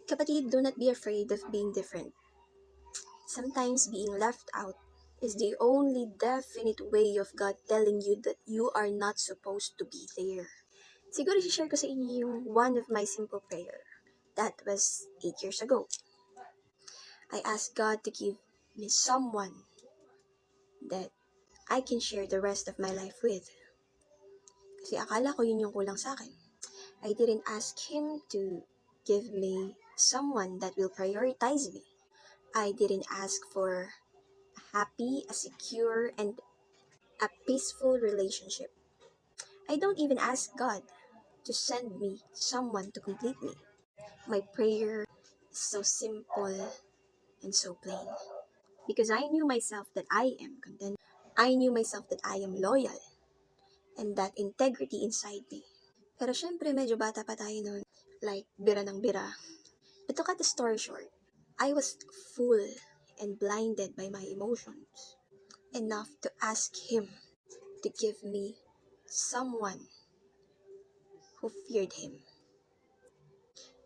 Kapatid, do not be afraid of being different. Sometimes being left out is the only definite way of God telling you that you are not supposed to be there. Siguro share ko sa inyo yung one of my simple prayer. That was 8 years ago. I asked God to give me someone that I can share the rest of my life with. Kasi akala ko yun yung kulang sa akin. I didn't ask Him to give me someone that will prioritize me. I didn't ask for a happy, a secure, and a peaceful relationship. I don't even ask God to send me someone to complete me. My prayer is so simple and so plain. Because I knew myself that I am content. I knew myself that I am loyal. And that integrity inside me. Pero syempre, medyo bata pa tayo noon. Like, bira ng bira. But to cut the story short, I was full and blinded by my emotions. Enough to ask Him to give me someone who feared Him.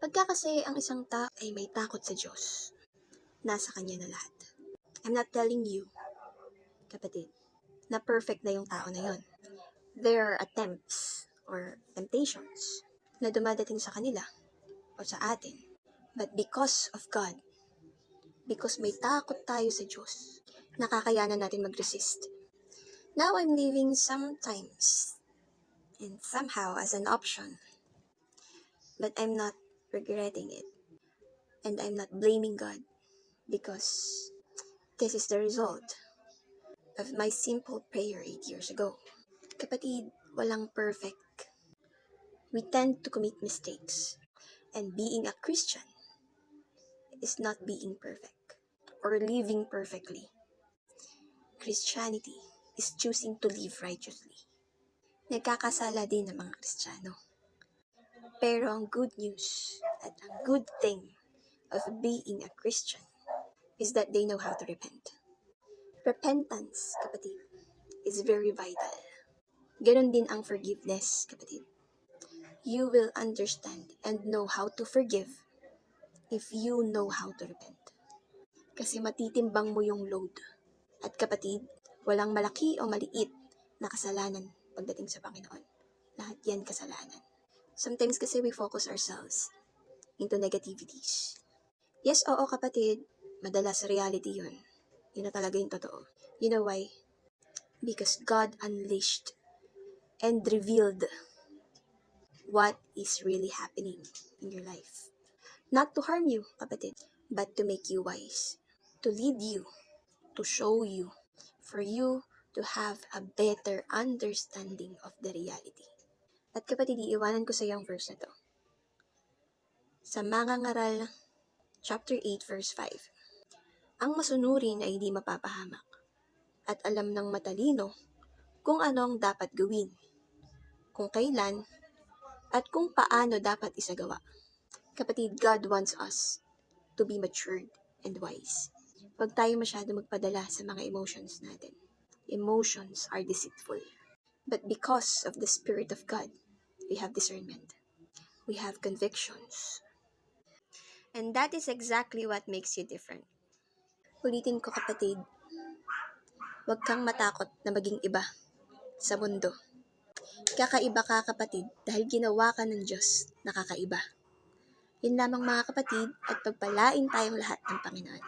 Pagka kasi ang isang tao ay may takot sa Diyos, nasa Kanya na lahat. I'm not telling you, kapatid, na perfect na yung tao na yon. There are attempts or temptations na dumadating sa kanila o sa atin. But because of God, because may takot tayo sa Diyos, nakakayanan natin mag-resist. Now I'm living sometimes and somehow as an option. But I'm not regretting it. And I'm not blaming God because this is the result of my simple prayer 8 years ago. Kapatid, walang perfect. We tend to commit mistakes. And being a Christian is not being perfect or living perfectly. Christianity is choosing to live righteously. Nagkakasala din ng mga Kristiyano. Pero ang good news at ang good thing of being a Christian is that they know how to repent. Repentance, kapatid, is very vital. Ganon din ang forgiveness, kapatid. You will understand and know how to forgive if you know how to repent. Kasi matitimbang mo yung load. At kapatid, walang malaki o maliit na kasalanan pagdating sa Panginoon. Lahat yan kasalanan. Sometimes kasi we focus ourselves into negativities. Yes, oo kapatid, madalas reality yun. Yun na talaga yung totoo. You know why? Because God unleashed and revealed what is really happening in your life. Not to harm you, kapatid, but to make you wise. To lead you, to show you, for you to have a better understanding of the reality. At kapatid, iiwanan ko sa iyo ang verse na to. Sa Mangangaral, chapter 8, verse 5. Ang masunurin ay hindi mapapahamak, at alam ng matalino kung ano ang dapat gawin, kung kailan, at kung paano dapat isagawa. Kapatid, God wants us to be matured and wise. Huwag tayo masyado magpadala sa mga emotions natin. Emotions are deceitful. But because of the Spirit of God, we have discernment. We have convictions. And that is exactly what makes you different. Ulitin ko kapatid, huwag kang matakot na maging iba sa mundo. Kakaiba ka kapatid dahil ginawa ka ng Diyos na kakaiba. Yun lamang mga kapatid at pagpalain tayong lahat ng Panginoon.